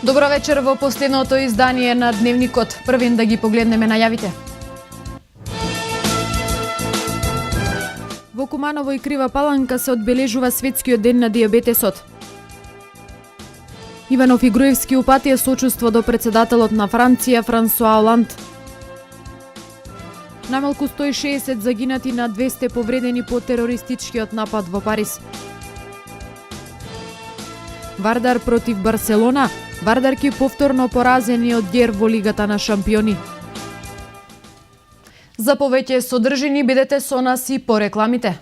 Добро вечер во последното издание на Дневникот. Првин да ги погледнеме најавите. Во Куманово и Крива Паланка се одбележува светскиот ден на дијабетесот. Иванов и Груевски упатија сочувство до председателот на Франција Франсуа Оланд. Најмалку 160 загинати на 200 повредени по терористичкиот напад во Париз. Вардар против Барселона. Вардарки повторно поразени од Гер во Лигата на шампиони. За повеќе содржини бидете со нас и по рекламите.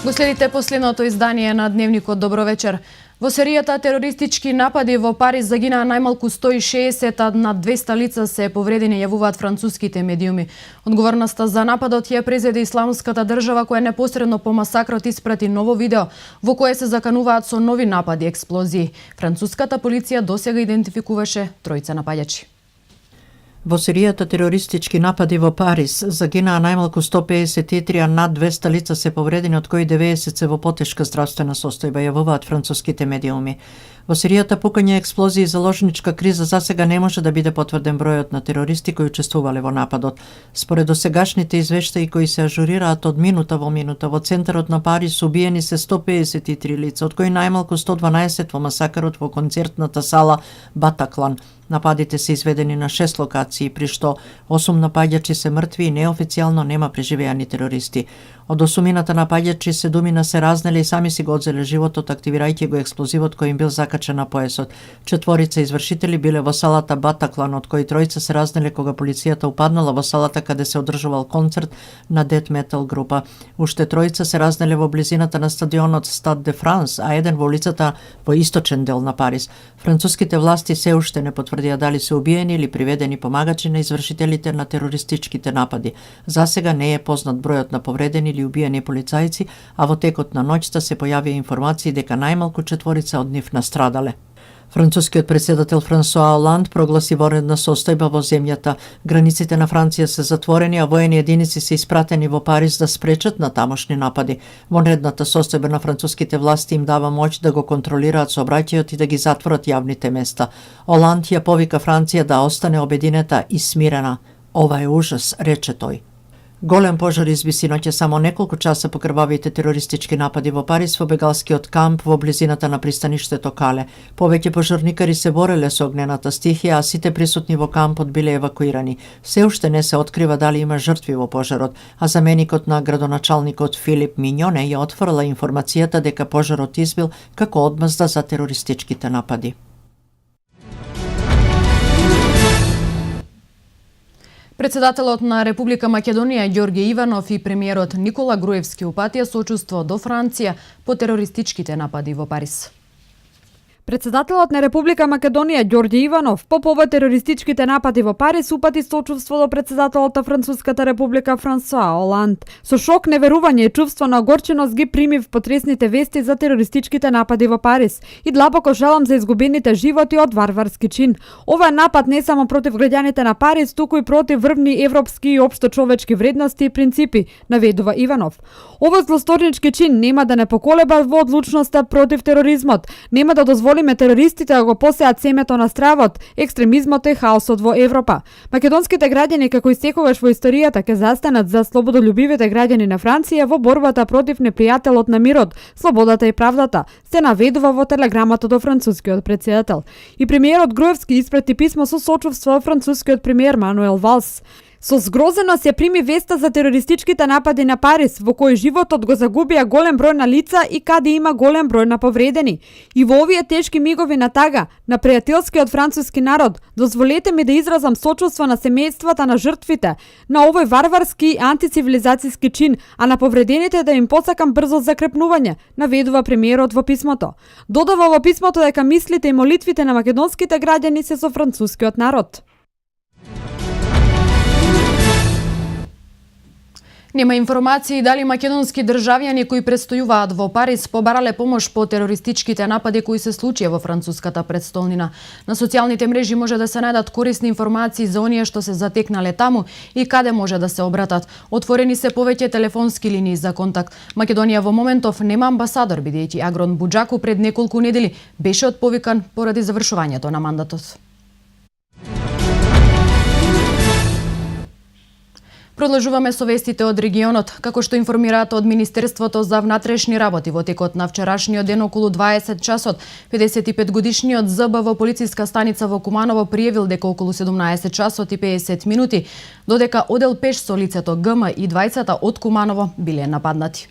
Го следите последното издание на Дневникот. Добро вечер. Во серијата терористички напади во Париз загинаа најмалку 160, а над 200 лица се повредени, јавуваат француските медиуми. Одговорноста за нападот ја презеде Исламската држава, која непосредно по масакрот испрати ново видео во кое се закануваат со нови напади и експлозии. Француската полиција досега идентификуваше тројца напаѓачи. Во серијата терористички напади во Париз загинаа најмалку 153, а над 200 лица се повредени, од кои 90 се во потешка здравствена состојба, јавуваат француските медиуми. Во серијата пукања, експлозии и заложничка криза засега не може да биде потврден бројот на терористи кои учествувале во нападот. Според досегашните извештаи кои се ажурираат од минута во центарот на Париз убиени се 153 лица, од кои најмалку 112 во масакарот во концертната сала Батаклан. Нападите се изведени на 6 локации, при што 8 напаѓачи се мртви и неофицијално нема преживеани терористи. Од 8 напаѓачи 7 се разнели и сами си го одзеле животот, активирајќи го експлозивот кој им бил закачен на поесот. 4 извршители биле во салата Батаклан, од кои 3 се разнели кога полицијата упаднала во салата каде се одржувал концерт на дет метал група. Уште 3 се разнели во близината на стадионот Стад де Франс, а еден во улицата во источен дел на Париз. Француските власти се уште не потврдија дали се убиени или приведени помагачи на извршителите на терористичките напади. Засега не е познат бројот на повредени или убиени полицајци, а во текот на ноќта се појавија информации дека најмалку 4 од нив настрадале. Францускиот председател Франсуа Оланд прогласи воредна состојба во земјата. Границите на Франција се затворени, а воени единици се испратени во Париз да спречат на тамошни напади. Вонредната состојба на француските власти им дава моќ да го контролираат сообраќајот и да ги затворат јавните места. Оланд ја повика Франција да остане обединета и смирена. Ова е ужас, рече тој. Голем пожар изби синоќа само неколку часа по крвавите терористички напади во Париз во бегалскиот камп во близината на пристаништето Кале. Повеќе пожарникари се бореле со огнената стихија, а сите присутни во кампот биле евакуирани. Се уште не се открива дали има жртви во пожарот, а заменикот на градоначалникот Филип Миньоне ја отворила информацијата дека пожарот избил како одмазда за терористичките напади. Председателот на Република Македонија Ѓорѓе Иванов и премиерот Никола Груевски упатија сочувство до Франција по терористичките напади во Париз. Председателот на Република Македонија Ѓорѓе Иванов по повод терористичките напади во Париз упати сочувство до председателот на Француската република Франсуа Оланд. Со шок, неверување и чувство на огорченост ги примив потресните вести за терористичките напади во Париз и длабоко жалам за изгубените животи од варварски чин. Ова е напад не само против граѓаните на Париз, туку и против врвни европски и општочовечки вредности и принципи, наведува Иванов. Овој злосторнички чин нема да не поколеба во одлучноста против тероризмот, нема да дозволиме терористите да го посеат семето на стравот, екстремизмот и хаосот во Европа. Македонските граѓани, како и секогаш во историјата, ќе застанат за слободолюбивите граѓани на Франција во борбата против непријателот на мирот, слободата и правдата, се наведува во телеграмата до францускиот председател. И премиерот Груевски испрати писмо со сочувство од францускиот премиер Мануел Валс. Со згрозеност ја прими веста за терористичките напади на Париз, во кој животот го загубија голем број на лица и каде има голем број на повредени. И во овие тешки мигови на тага, на пријателскиот француски народ, дозволете ми да изразам сочувство на семејствата на жртвите, на овој варварски антицивилизацијски чин, а на повредените да им посакам брзо закрепнување, наведува премиерот во писмото. Додава во писмото дека мислите и молитвите на македонските граѓани се со францускиот народ. Нема информации дали македонски државјани кои престојуваат во Париз побарале помош по терористичките напади кои се случија во француската претстолнина. На социјалните мрежи може да се најдат корисни информации за оние што се затекнале таму и каде може да се обратат. Отворени се повеќе телефонски линии за контакт. Македонија во моментов нема амбасадор, бидејќи Агрон Буџаку пред неколку недели беше отповикан поради завршувањето на мандатот. Продолжуваме со вестите од регионот. Како што информираат од Министерството за внатрешни работи, во текот на вчерашниот ден околу 20 часот, 55-годишниот ЗБ во полициска станица во Куманово пријавил дека околу 17 часот и 50 минути, додека одел пеш со лицето ГМ и двајцата од Куманово биле нападнати.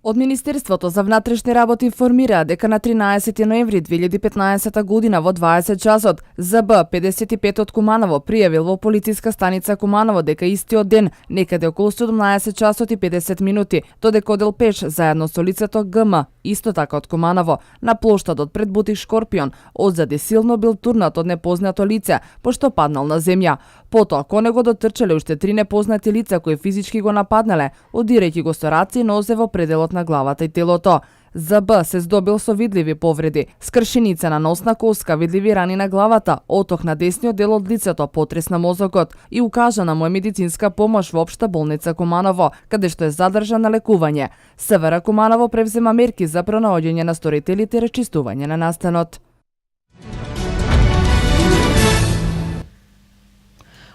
Од Министерството за внатрешни работи информира дека на 13 ноември 2015 година во 20 часот ЗБ 55 од Куманово пријавил во полициска станица Куманово дека истиот ден, некаде околу 17 часот и 50 минути, додека одел пеш заедно со лицето ГМ, исто така од Куманово, на плоштадот пред бутик Шкорпион, одзади силно бил турнат од непознато лице, пошто паднал на земја. Потоа, коне го дотрчале уште 3 непознати лица кои физички го нападнале, одирајќи го со раци и нозе во пределот на главата и телото. ЗБ се здобил со видливи повреди, скршеница на носна коска, видливи рани на главата, отох на десниот дел од лицето, потрес на мозокот и укажана му е медицинска помош во Општа болница Куманово, каде што е задржан на лекување. СВР Куманово превзема мерки за пронаоѓање на сторителите и речистување на настанот.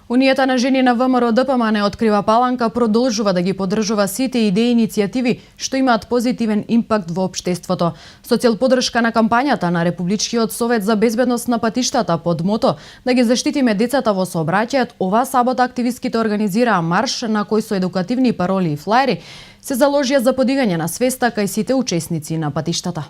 Унијата на жени на ВМРО ДПМН открива Паланка продолжува да ги поддржува сите идеи и иницијативи што имаат позитивен импакт во општеството. Со цел поддршка на кампањата на Републичкиот совет за безбедност на патиштата под мото да ги заштитиме децата во сообраќајот, оваа сабота активистките организираа марш на кој со едукативни пароли и флаери се заложија за подигање на свеста кај сите учесници на патиштата.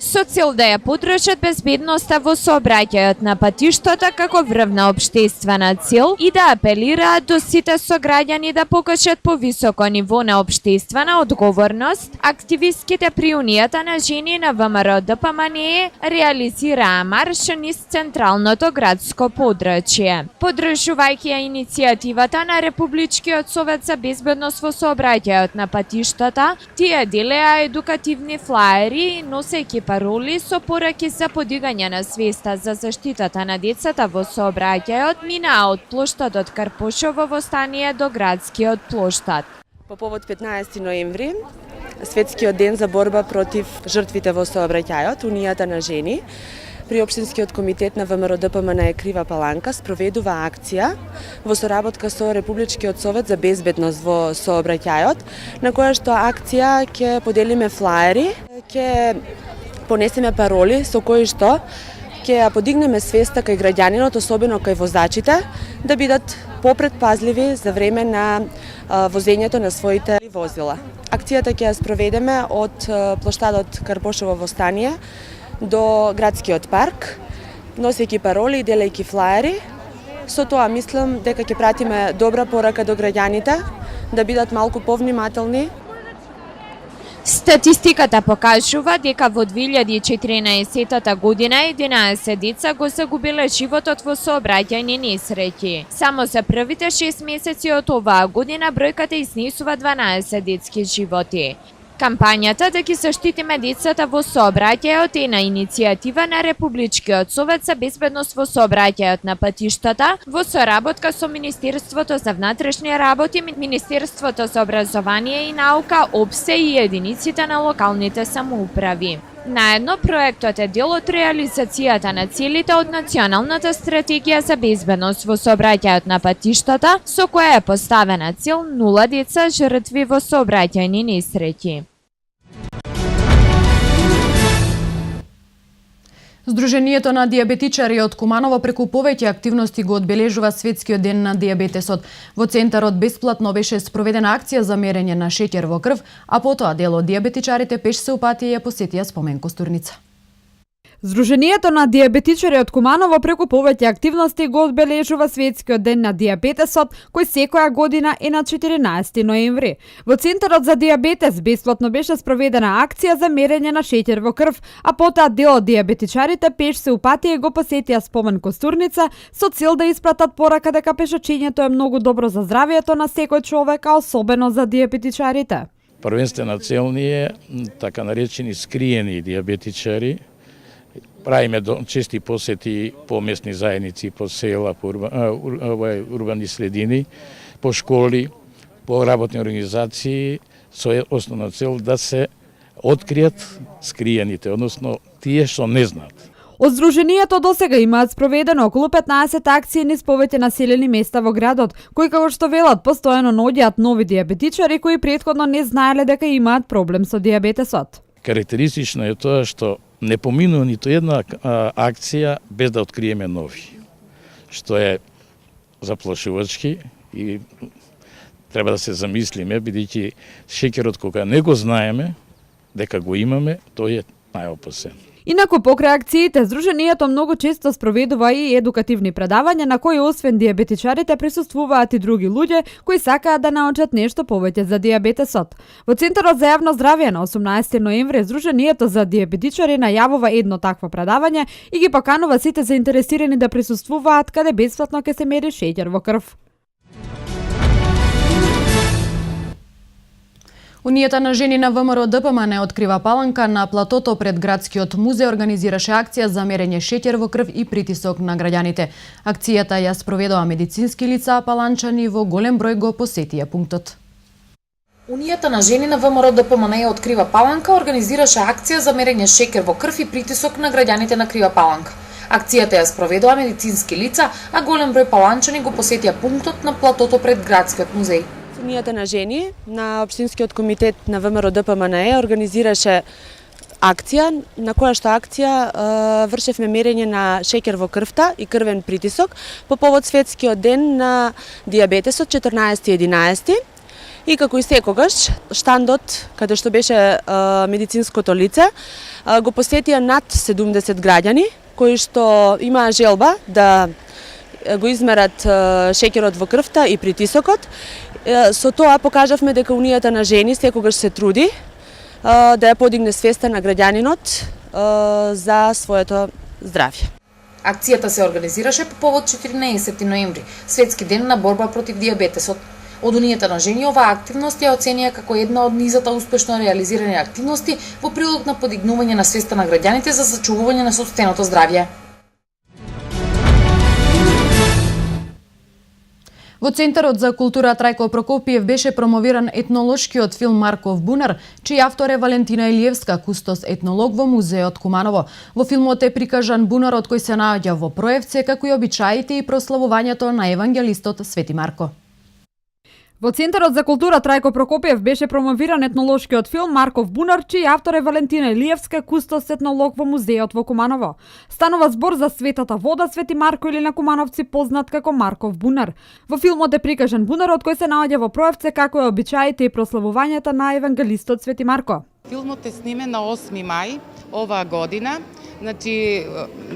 Со цел да ја поддржат безбедноста во сообраќајот на патиштата како врвна општествена цел и да апелираат до сите сограѓани да покажат повисоко ниво на општествена одговорност, активистките при Унијата на жени на ВМРО ДПМН реализираа марш низ централното градско подрачје. Поддржувајќи ја иницијативата на Републичкиот совет за безбедност во сообраќајот на патиштата, тие делеа едукативни флаери, носејќи пароли со пораки за подигање на свеста за заштитата на децата во сообраќајот, минаа од плоштадот Карпошово во Стание до градскиот плоштад. По повод 15 ноември, Светскиот ден за борба против жртвите во сообраќајот, Унијата на жени, при Општинскиот комитет на ВМРО ДПМН Крива Паланка спроведува акција во соработка со Републичкиот совет за безбедност во сообраќајот, на која што акција ќе поделиме флаери, ќе понесеме пароли со кои што ќе ја подигнеме свеста кај граѓанинот, особено кај возачите, да бидат попредпазливи за време на возењето на своите возила. Акцијата ќе ја спроведеме од плоштадот Карпошово во Стание до градскиот парк, носејќи пароли и делејќи флаери. Со тоа мислам дека ќе пратиме добра порака до граѓаните да бидат малку повнимателни. Статистиката покажува дека во 2014 година 11 деца го загубиле животот во сообраќајни несреќи. Само за првите 6 месеци од оваа година бројката изнесува 12 детски животи. Кампањата да ги заштитиме децата во сообраќајот е на иницијатива на Републичкиот совет за безбедност во сообраќајот на патиштата во соработка со Министерството за внатрешни работи, Министерството за образование и наука, ОПСЕ и единиците на локалните самоуправи. Наедно, проектот е дел од реализацијата на целите од Националната стратегија за безбедност во сообраќајот на патиштата, со која е поставена цел 0 деца жртви во сообраќајни несреќи. Сдруженијето на дијабетичари од Куманово преку повеќе активности го одбележува Светскиот ден на дијабетесот. Во центарот бесплатно беше спроведена акција за мерење на шеќер во крв, а потоа дел од дијабетичарите пеш се упатија и ја посетија Спомен Костурница. Здруженијето на дијабетичари од Куманово преку повеќе активности го одбележува Светскиот ден на дијабетесот, кој секоја година е на 14 ноември. Во Центарот за дијабетес бесплатно беше спроведена акција за мерење на шеќер во крв, а потоа дел од дијабетичарите пеш се упатија и го посетија спомен костурница со цел да испратат порака дека пешачењето е многу добро за здравието на секој човек, а особено за дијабетичарите. Првенствена цел ни е така наречени скриени дијабетичари. Правиме чести посети по местни заедници, по села, по урбани средини, по школи, по работни организации, со основна цел да се откријат скриените, односно тие што не знаат. Од Здруженијето досега имаат спроведено околу 15 акции низ повеќе населени места во градот, кои како што велат постојано наоѓаат нови дијабетичари кои претходно не знаеле дека имаат проблем со дијабетесот. Карактеристично е тоа што не поминува ниту една акција без да откриеме нови, што е заплашувачки и треба да се замислиме, бидејќи шеќерот кога не го знаеме дека го имаме, тој е најопасен. Инаку покрај акциите, Здруженијето многу често спроведува и едукативни предавања на кои освен дијабетичарите присуствуваат и други луѓе кои сакаат да научат нешто повеќе за дијабетесот. Во Центарот за јавно здравје на 18 ноември Здруженијето за дијабетичари најавува едно такво предавање и ги поканува сите заинтересирани да присуствуваат каде бесплатно ќе се мери шеќер во крв. Унијата на жени на ВМРО ДПМН открива Паланка на платото пред градскиот музеј организираше акција за мерење шеќер во крв и притисок на граѓаните. Акцијата ја спроведува медицински лица, а паланчани во голем број го посетија пунктот. Унијата на жени на ВМРО ДПМН открива Паланка организираше акција за мерење шеќер во крв и притисок на граѓаните на Крива Паланка. Акцијата ја спроведува медицински лица, а голем број паланчани го посетија пунктот на платото пред градскиот музеј. Унијата на жени на Општинскиот комитет на ВМРО ДПМН организираше акција, на која што акција вршевме мерење на шеќер во крвта и крвен притисок по повод Светскиот ден на дијабетесот 14.11. И како и секогаш, штандот, каде што беше медицинското лице, го посетија над 70 граѓани кои што имаа желба да го измерат шеќерот во крвта и притисокот. Со тоа покажавме дека Унијата на жени секогаш се труди да ја подигне свеста на граѓанинот за своето здравје. Акцијата се организираше по повод 14 ноември, Светски ден на борба против дијабетесот. Од Унијата на жени оваа активност ја оценија како една од низата успешно реализирани активности во прилог на подигнување на свеста на граѓаните за зачувување на сопственото здравје. Во Центарот за култура Трајко Прокопиев беше промовиран етнолошкиот филм Марков бунар, чиј автор е Валентина Илиевска, кустос етнолог во музеот Куманово. Во филмот е прикажан бунарот кој се наоѓа во Проевце, како и обичаите и прославувањето на евангелистот Свети Марко. Во Центарот за култура Трајко Прокопиев беше промовиран етнолошкиот филм Марков бунар, чиј автор е Валентина Илиевска, кустос етнолог во музеот во Куманово. Станува збор за светата вода Свети Марко или на кумановци познат како Марков бунар. Во филмот е прикажан бунарот кој се наоѓа во Проевце, како и обичаите и прославувањата на евангелистот Свети Марко. Филмот е снимен на 8 мај оваа година, значи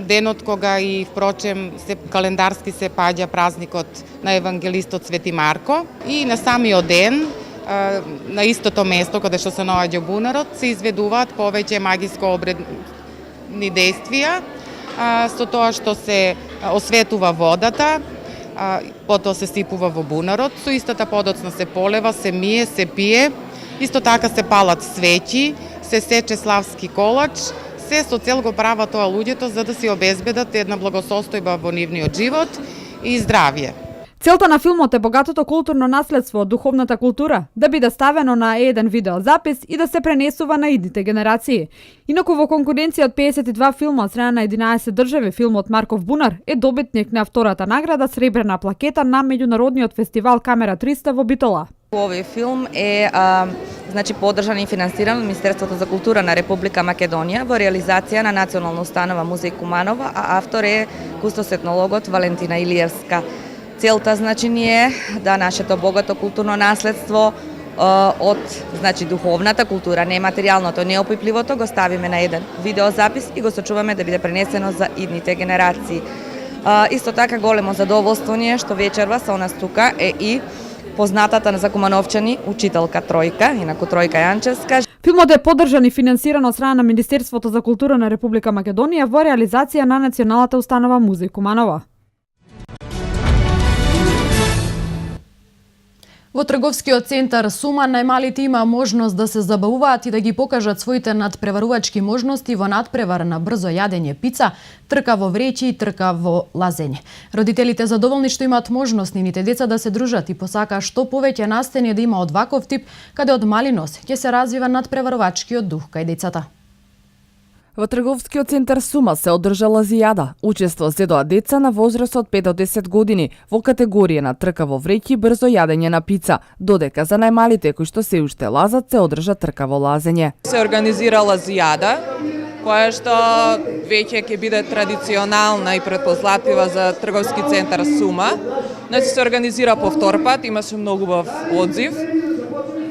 денот кога и впрочем календарски се паѓа празникот на евангелистот Свети Марко, и на самиот ден на истото место каде што се наоѓа бунарот се изведуваат повеќе магиско обредни действија со тоа што се осветува водата, потоа се сипува во бунарот, со истата подоцна се полева, се мие, се пие. Исто така се палат свеќи, се сече славски колач, се со цел го прават тоа луѓето за да си обезбедат една благосостојба во нивниот живот и здравје. Целта на филмот е богатото културно наследство од духовната култура да биде ставено на еден видеозапис и да се пренесува на идните генерации. Инаку во конкуренција од 52 филма од страна на 11 држави, филмот Марков бунар е добитник на втората награда сребрена плакета на меѓународниот фестивал Камера 300 во Битола. Овој филм е поддржан и финансиран од Министерството за култура на Република Македонија во реализација на Национална установа Музеј Куманово, а автор е кустос етнологот Валентина Илиевска. Целта ни е да нашето богато културно наследство од духовната култура, нематеријалното, неопипливото, го ставиме на еден видеозапис и го сочуваме да биде пренесено за идните генерации. Исто така големо задоволство ни е што вечерва со нас тука е и познатата за Кумановчани учителка Тројка, инаку Тројка Јанчевска. Филмот е поддржан и финансиран од страна на Министерството за култура на Република Македонија во реализација на Националната установа Музеј Куманова. Во трговскиот центар Сума најмалите има можност да се забавуваат и да ги покажат своите надпреварувачки можности во надпревар на брзо јадење пица, трка во вреќи и трка во лазење. Родителите задоволни што имаат можност нивните деца да се дружат и посака што повеќе настани да има од ваков тип, каде од мали нос ќе се развива надпреварувачкиот дух кај децата. Во трговскиот центар Сума се одржала зијада. Учество зедоа деца на возраст од 5 до 10 години во категорија на трка во вреќи брзо јадење на пица, додека за најмалите кои што се уште лазат се одржа трка во лазење. Се организирала зијада, која што веќе ќе биде традиционална и претпознатива за трговски центар Сума. Значи се организира по втор пат, имаше многу убав одзив.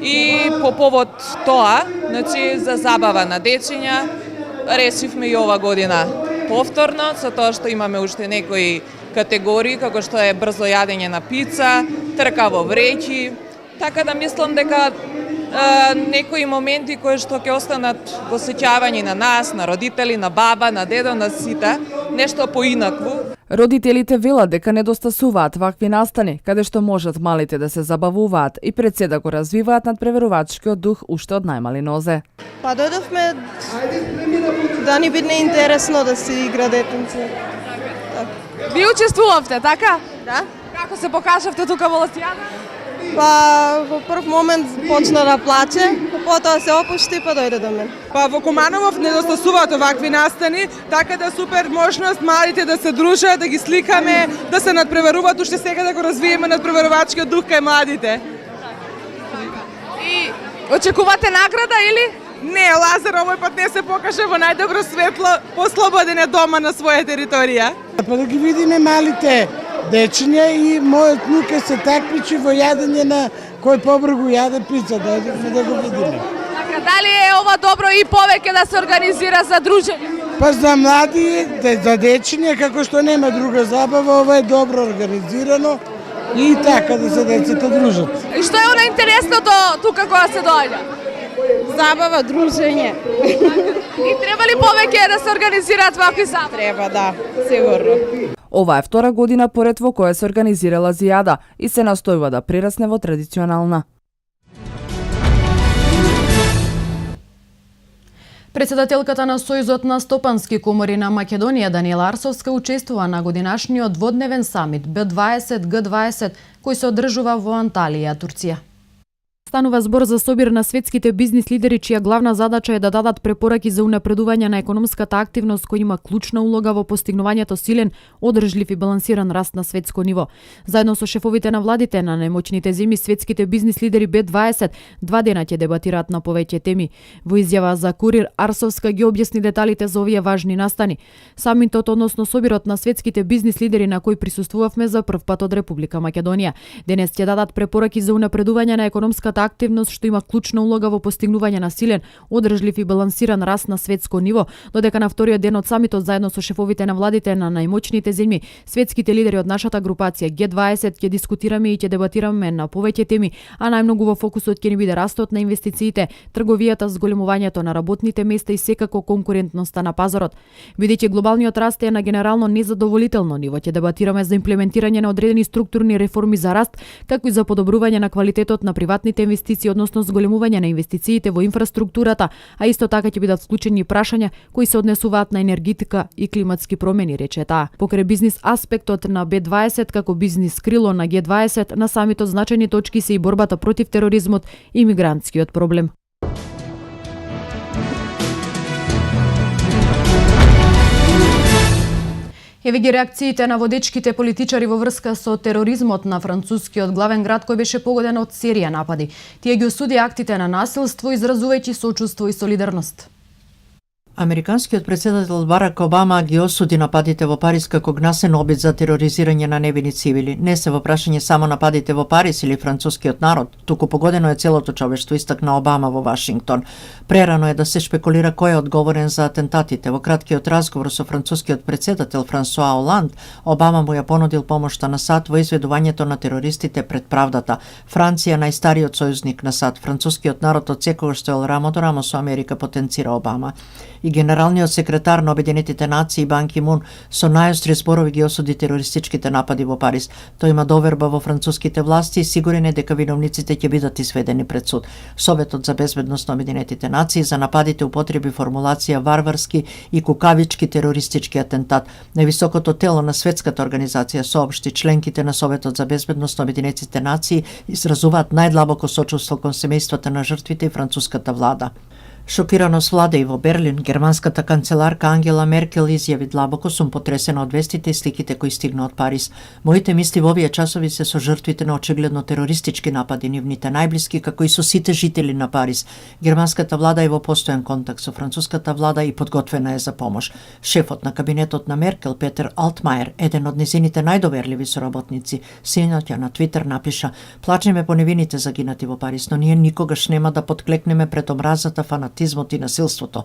И по повод тоа, значи за забава на дечиња, решивме и ова година повторно, со тоа што имаме уште некои категории, како што е брзо јадење на пица, трка во вреќи, така да мислам дека некои моменти кои што ќе останат во сеќавање на нас, на родители, на баба, на дедо, на сите, нешто поинакво. Родителите велат дека недостасуваат вакви настани, каде што можат малите да се забавуваат и пред се да го развиваат надпреварувачкиот дух уште од најмали нозе. Па дојдовме да ни биде интересно да се игра детенце. Ви учествувавте, така? Да. Како се покажавте тука во лазијада? Па во прв момент почна да плаче, потоа се опушти па дојде до мене. Па во Куманово недостасуваат овакви настани, така да супер можност малите да се дружат, да ги сликаме, да се надпреваруваат, уште сега да го развиеме надпреварувачкиот дух кај младите. И очекувате награда или? Не, Лазар овој пат не се покаже во најдобро светло, послободен е дома на своја територија. Па да ги видиме малите дечиња и мојот нука се такмичи во јадење на кој побргу јаде пица, дојдевме да го видиме. Така, дали е ова добро и повеќе да се организира за дружење? Па за млади, за дечиња, како што нема друга забава, ова е добро организирано и така да се децата дружат. И што е она интересното тука кога се доаѓа? Забава, дружење. И треба ли повеќе да се организираат вакви забави? Треба, да, сигурно. Ова е втора година поред во која се организирала зијада и се настојува да прерасне во традиционална. Председателката на Сојузот на стопански комори на Македонија Даниела Арсовска учествува на годинашниот дводневен самит Б20 Г20 кој се одржува во Анталија, Турција. Станува збор за собир на светските бизнис лидери чија главна задача е да дадат препораки за унапредување на економската активност која има клучна улога во постигнувањето силен, одржлив и балансиран раст на светско ниво. Заедно со шефовите на владите на најмоćните земји, светските бизнис лидери Б20 два дена ќе дебатираат на повеќе теми. Во изјава за Курир Арсовска ги објасни деталите за овие важни настани. Самитот, односно собирот на светските бизнис лидери на кој присуствувавме за прв пат од Република Македонија. Денес ќе дадат препораки за унапредување на економската активност што има клучна улога во постигнување на силен, одржлив и балансиран раст на светско ниво, додека на вториот ден од самитот заедно со шефовите на владите на најмоćните земји, светските лидери од нашата групација Г20 ќе дискутираме и ќе дебатираме на повеќе теми, а најмногу во фокусот ќе ни биде растот на инвестициите, трговијата, зголемувањето на работните места и секако конкурентноста на пазарот. Бидејќи глобалниот раст е на генерално незадоволително ниво, ќе дебатираме за имплементирање на одредени структурни реформи за раст, како и за подобрување на квалитетот на приватните инвестиции, односно зголемување на инвестициите во инфраструктурата, а исто така ќе бидат вклучени прашања кои се однесуваат на енергетика и климатски промени, рече таа. Покрај бизнис аспектот на Б20 како бизнис крило на Г20, на самитот значајни точки се и борбата против тероризмот и мигрантскиот проблем. Еве ги реакциите на водечките политичари во врска со тероризмот на францускиот главен град кој беше погоден од серија напади. Тие ги осуди актите на насилство, изразувајќи сочувство и солидарност. Американскиот председател Барак Обама ги осуди нападите во Париз како гнасен обид за тероризирање на невини цивили. Не се во прашање само нападите во Париз или францускиот народ, туку погодено е целото човештво, истакна Обама во Вашингтон. Прерано е да се шпекулира кој е одговорен за атентатите. Во краткиот разговор со францускиот председател Франсуа Оланд, Обама му ја понудил помошта на САД во изведувањето на терористите пред правдата. Франција, најстариот сојузник на САД, францускиот народ од секогаш стоел рамо до рамо со Америка, потенцира Обама. И генералниот секретар на Обединетите нации Бан Ки Мун со најостри зборови ги осуди терористичките напади во Париз. Тој има доверба во француските власти и сигурен е дека виновниците ќе бидат изведени пред суд. Советот за безбедност на Обединетите нации за нападите употреби формулација варварски и кукавички терористички атентат. Највисокото тело на светската организација соопшти членките на Советот за безбедност на Обединетите нации изразуваат најдлабоко сочувство кон семејствата на жртвите и француската влада. Шокираност влада и во Берлин, германската канцеларка Ангела Меркел изјави: длабоко сум потресена од вестите и сликите кои стигна од Париз. Моите мисли во овие часови се со жртвите на очигледно терористички напади, нивните најблиски, како и со сите жители на Париз. Германската влада е во постојан контакт со француската влада и подготвена е за помош. Шефот на кабинетот на Меркел, Петер Алтмаер, еден од незините најдоверливи соработници, синоќа на Твитер напиша: плачеме по невините загинати во Париз, но ние никогаш нема да подклекнеме пред омразата, фанатизмот и насилството.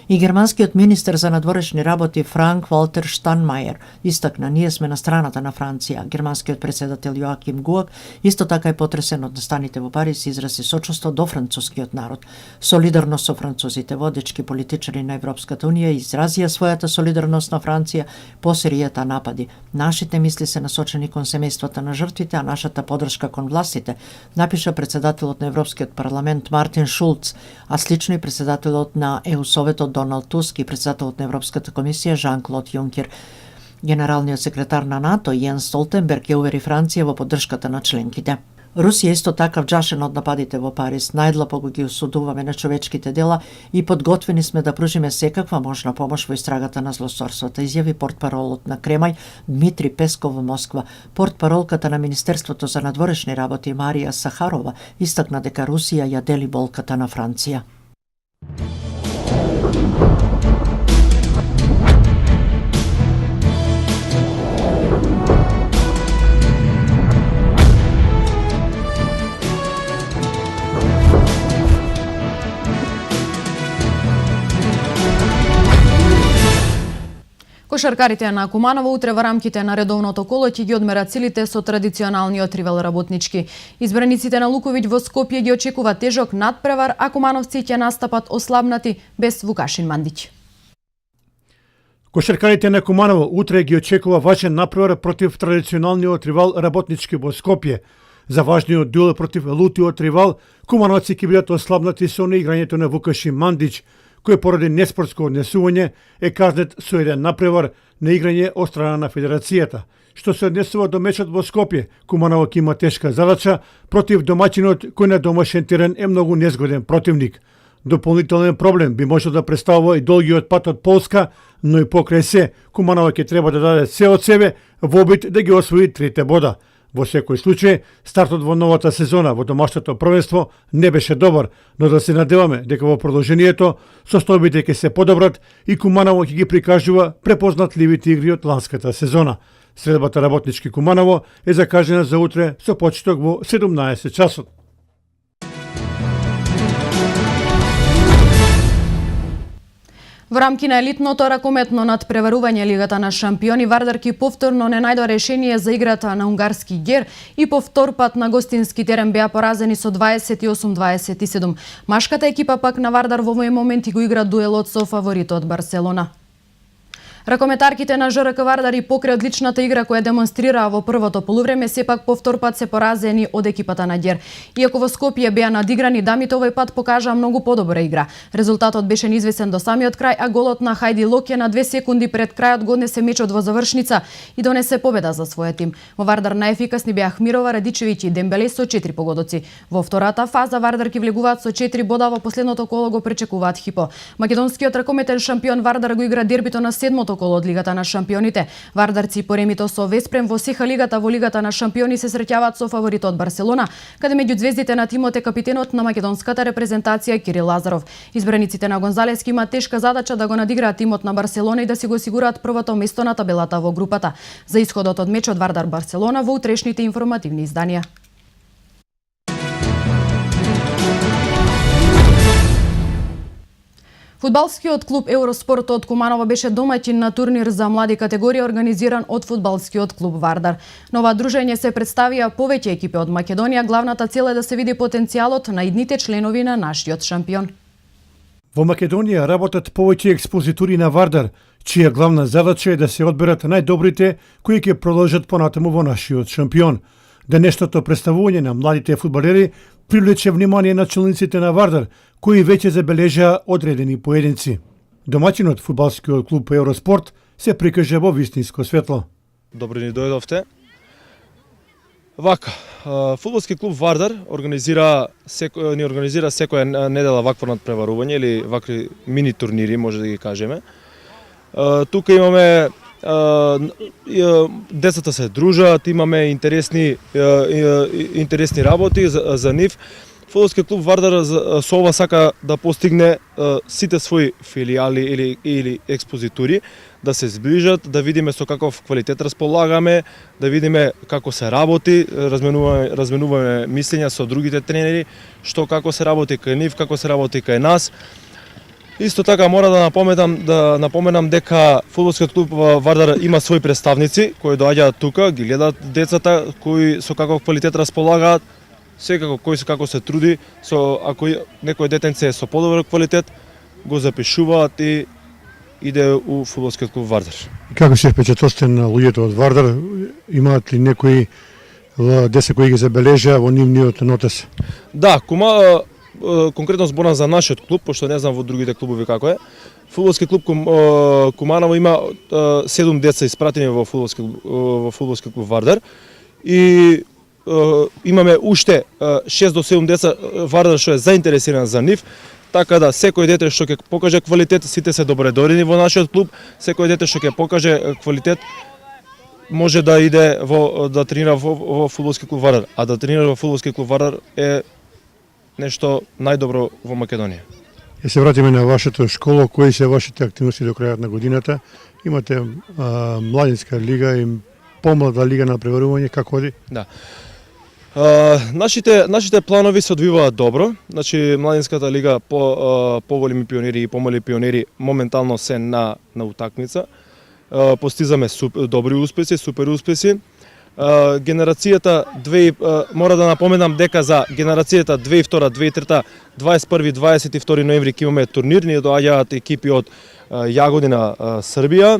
И германскиот министер за надворешни работи Франк Валтер Штанмајер истакна: ние сме на страната на Франција. Германскиот председател Јоаким Гуак исто така е потресен од настаните во Париз и изрази сочувство до францускиот народ. Солидарно со французите, водечки политичари на Европската унија изразија својата солидарност на Франција по серијата напади. Нашите мисли се насочени кон семејствата на жртвите, а нашата подршка кон властите, напиша председателот на Европскиот парламент Мартин Шулц, а слично и председателот на ЕУ Советот Доналд Туск и председателот на Европската комисија Жан-Клод Јункер. Генералниот секретар на НАТО Јенс Столтенберг ја увери Франција во поддршката на членките. Русија исто така вџашена од нападите во Париз. Најдлабоко ги осудуваме на човечките дела и подготвени сме да пружиме секаква можна помош во истрагата на злосторствата, изјави портпаролот на Кремљ Дмитри Песков во Москва. Портпаролката на Министерството за надворешни работи Марија Сахарова истакна дека Русија ја дели болката на Франција. Кошаркарите на Куманово утре во рамките на редовното коло ќе ги одмерат силите со традиционалниот ривел работнички. Избраниците на Луковиќ во Скопје ги очекува тежок надпревар, а кумановци ќе настапат ослабнати без Вукашин Мандиќ. Кошаркарите на Куманово утре ги очекува важен надпревар против традиционалниот ривал работнички во Скопје. За важниот дуел против лутиот ривал, кумановци ќе бидат ослабнати со неиграњето на Вукашин Мандиќ, кој поради неспортско однесување е казнет со еден напревар на играње од страна на Федерацијата. Што се однесува до мечот во Скопје, Куманово ќе има тешка задача против домаќинот кој на домашен терен е многу незгоден противник. Дополнителен проблем би можел да представува и долгиот пат од Полска, но и покрај се, Куманово ќе треба да даде се од себе во обид да ги освои 3 бода. Во секој случај, стартот во новата сезона во домашното првенство не беше добар, но да се надеваме дека во продолжението состојбите ќе се подобрат и Куманово ќе ги прикажува препознатливите игри од ланската сезона. Средбата работнички Куманово е закажена за утре со почеток во 17 часот. Во рамки на елитното ракометно надпреварување Лигата на шампиони, Вардарки повторно не најдоа решение за играта на унгарски Гер и по втор пат на гостински терен беа поразени со 28-27. Машката екипа пак на Вардар во овој момент и го игра дуелот со фаворитот Барселона. Ракометарките на ЖРК Вардар и покрај одличната игра која демонстрираа во првото полувреме, сепак по втор пат се поразени од екипата на Гер. Иако во Скопје беа надиграни, дамите овој пат покажаа многу подобра игра. Резултатот беше неизвестен до самиот крај, а голот на Хајди Локе на 2 секунди пред крајот го однесе мечот во завршница и донесе победа за својот тим. Во Вардар најефикасни беа Хмирова, Радичевиќ и Дембеле со 4 погодоци. Во втората фаза Вардарки влегуваат со 4 бода, во последното коло го пречекуваат Хипо. Македонскиот ракометен шампион Вардар го игра дербито на 7 последното коло од Лигата на шампионите. Вардарци поремито со Веспрем во сеха лигата во Лигата на шампиони се среќаваат со фаворитот Барселона, каде меѓу звездите на тимот е капитенот на македонската репрезентација Кирил Лазаров. Избраниците на Гонзалески имаат тешка задача да го надиграат тимот на Барселона и да си го осигураат првото место на табелата во групата. За исходот од мечот Вардар Барселона во утрешните информативни изданија. Фудбалскиот клуб Евроспорт од Куманово беше домаќин на турнир за млади категорија организиран од фудбалскиот клуб Вардар. На ова дружење се представија повеќе екипи од Македонија. Главната цел е да се види потенцијалот на идните членови на нашиот шампион. Во Македонија работат повеќе експозитори на Вардар, чија главна задача е да се одберат најдобрите кои ќе продолжат понатаму во нашиот шампион. Денешното представување на младите фудбалери привлече внимание на члениците на Вардар, кои веќе забележаа одредени поединци. Домаќинот фудбалскиот клуб Евроспорт се прикажа во вистинско светло. Добро ни дојдовте. Вака, фудбалски клуб Вардар ни организира секоја недела вакво надпреварување или вакви мини турнири, може да ги кажеме. Тука имаме децата се дружат, имаме интересни работи за нив. Фудбалски клуб Вардар со ова сака да постигне сите своји филијали или експозитури, да се зближат, да видиме со каков квалитет располагаме, да видиме како се работи, разменуваме мислења со другите тренери, што како се работи кај нив, како се работи кај нас. Исто така мора да напоменам дека фудбалскиот клуб Вардар има своји представници кои доаѓаат тука, ги гледаат децата кои со каков квалитет располагаат, секако кој како се труди, ако некој детенце е со подобар квалитет, го запишуваат и иде у фудбалскиот клуб Вардар. Како се впечатлосте на луѓето од Вардар? Имаат ли некои деца кои ги забележаа во нивниот нотес? Да, конкретно зборам за нашиот клуб, пошто не знам во другите клубови како е. Фудбалски клуб Куманово има 7 деца испратени во фудбалски клуб Вардар и имаме уште 6 до 7 деца Вардар што е заинтересиран за нив, така да секој дете што ќе покаже квалитет, сите се добредорени во нашиот клуб, секој дете што ќе покаже квалитет може да иде да тренира во фудбалски клуб Вардар, а да тренира во фудбалски клуб Вардар е нешто најдобро во Македонија. Ја се вратиме на вашата школа, кои се вашите активности до крајот на годината? Имате младинска лига и помлада лига на преварување, како оди? Да. Нашите планови се одвиваат добро. Значи младинската лига поголеми пионери и помали пионери моментално се на утакмица. Постизаме добри успеси, супер успеси. Генерацијата мора да напоменам дека за генерацијата 2002-2003 21-22 ноември ќе имаме турнир, ни доаѓаат екипи од Јагодина, Србија,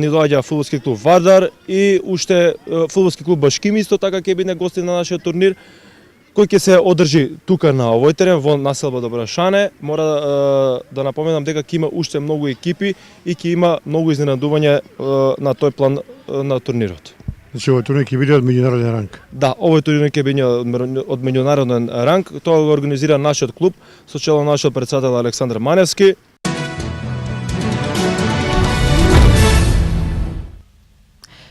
ни доаѓа фудбалски клуб Вардар и уште фудбалски клуб Башким исто така ќе биде гостин на нашиот турнир, кој ќе се одржи тука на овој терен во населба Добрашане. Мора да напоменам дека ќе има уште многу екипи и ќе има многу изненадување на тој план на турнирот. Значи овој турнир ќе биде од меѓународен ранг? Да, овој турнир ќе биде од меѓународен ранг. Тоа го организира нашиот клуб со чело нашиот претседател Александар Маневски.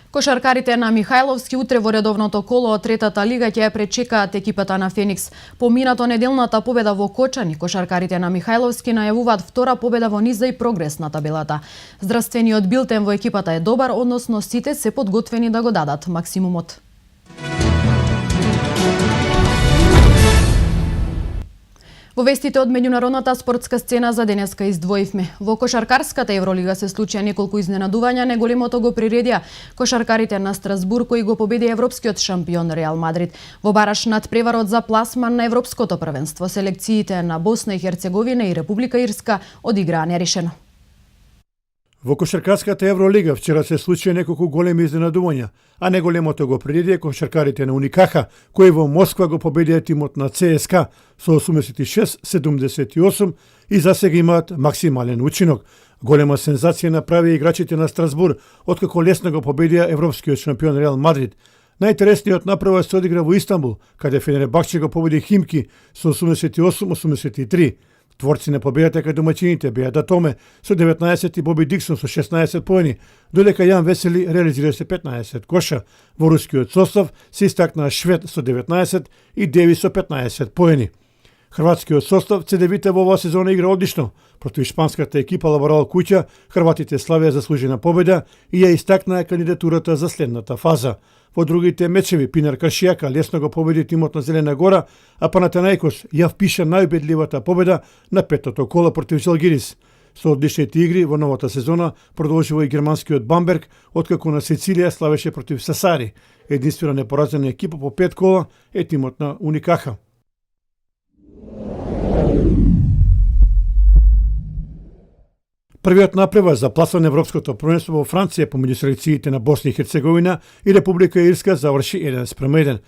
Кошаркарите на Михајловски утре во редовното коло од третата лига ќе ја пречекаат екипата на Феникс. Поминато неделната победа во Кочани, кошаркарите на Михајловски најавуваат втора победа во низа и прогрес на табелата. Здравствениот билтен во екипата е добар, односно сите се подготвени да го дадат максимумот. Во вестите од меѓународната спортска сцена за денеска издвоивме. Во кошаркарската Евролига се случија неколку изненадувања, неголемото го приредија кошаркарите на Страсбург кои го победи европскиот шампион Реал Мадрид. Во бараш над преварот за пласман на европското првенство, селекциите на Босна и Херцеговина и Република Ирска одиграа нерешено. Во кошаркарската Евролига вчера се случија неколку големи изненадувања, а неголемото го предидија кошаркарите на Уникаха, кои во Москва го победија тимот на ЦСКА со 86-78 и засега имаат максимален учинок. Голема сензација направи играчите на Страсбург, откако лесно го победија европскиот шампион Реал Мадрид. Најинтересниот направа се одигра во Истанбул, каде Фенербахче го победи Химки со 88-83. Творци на победата кај домаќините беа Датоме со 19 и Боби Диксон со 16 поени, додека Јан Весели реализира се 15 коша. Во рускиот состав се истакнаа Швед со 19 и Деви со 15 поени. Хрватскиот состав ЦДВ во оваа сезона игра одлично. Против шпанската екипа Лаборал Куќа, хрватите славеа заслужена победа и ја истакнаа кандидатурата за следната фаза. Во другите мечеви Пинар Кашијака лесно го победи тимот на Зелена Гора, а Панатенаикос ја впиша најубедливата победа на петото коло против Žalgiris. Со одличните игри во новата сезона продолжува и германскиот Бамберг, откако на Сицилија славеше против Сасари. Единствена непоразена екипа по 5 кола е тимот на Уникаха. Првиот напревар за пласот на Европското првенство во Франција помеѓу селекциите на Босна и Херцеговина и Република Ирска заврши 1:1.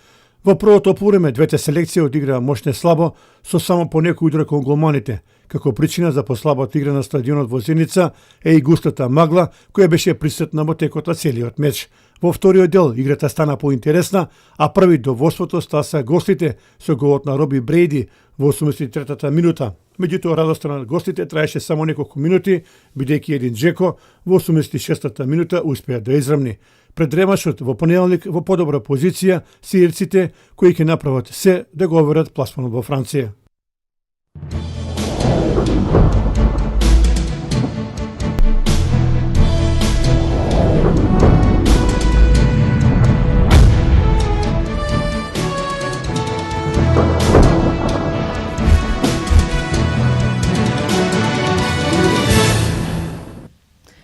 Во првото полувреме двете селекции одиграа мощне слабо со само по некој удар кон голманите. Како причина за послабата игра на стадионот во Зеница е и густата магла која беше присутна во текот на целиот меч. Во вториот дел играта стана поинтересна, а први до водството стаса гостите со голот на Роби Брейди во 83-та минута. Меѓутоа радоста на гостите траеше само неколку минути, бидејќи един Джеко во 86-та минута успеа да израмни. Пред ремашот во понеделник во подобра позиција се ирците кои ќе направат се да го оверат пласманот во Франција.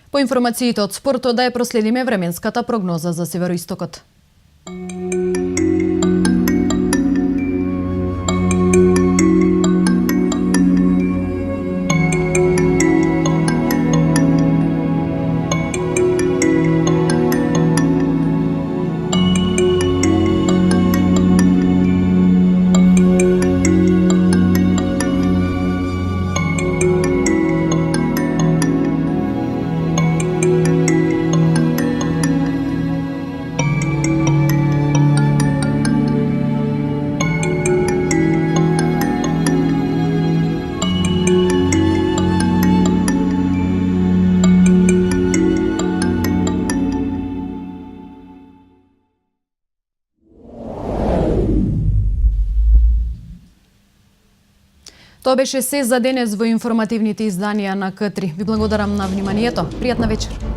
По информациите од спортот да ја проследиме временската прогноза за североистокот. Тоа беше се за денес во информативните изданија на К3. Ви благодарам на вниманието. Пријатна вечер.